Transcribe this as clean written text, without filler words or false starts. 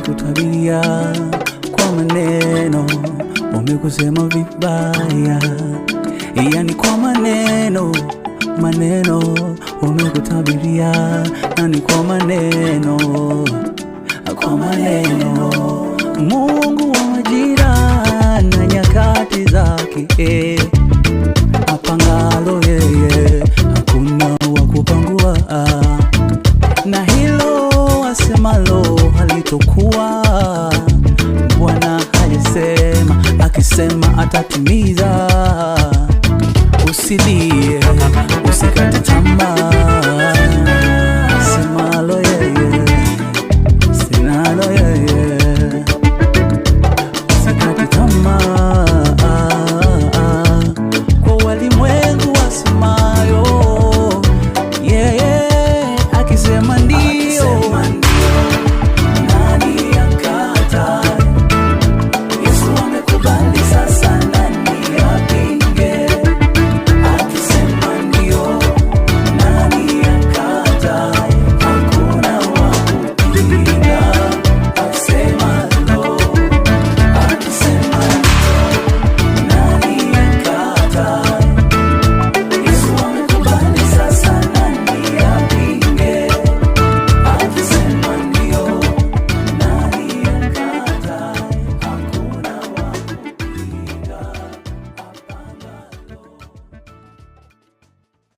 wamekutabiria kwa maneno, wamekusema vibaya, yani kwa maneno wamekutabiria, nani kwa maneno. Mungu wa majira na nyakati zake, apangalo yeye hakuna wa kupangua, na hilo asemalo halitokuwa. Bwana hajasema, akisema atatimiza. Usilie, usikate tamaa,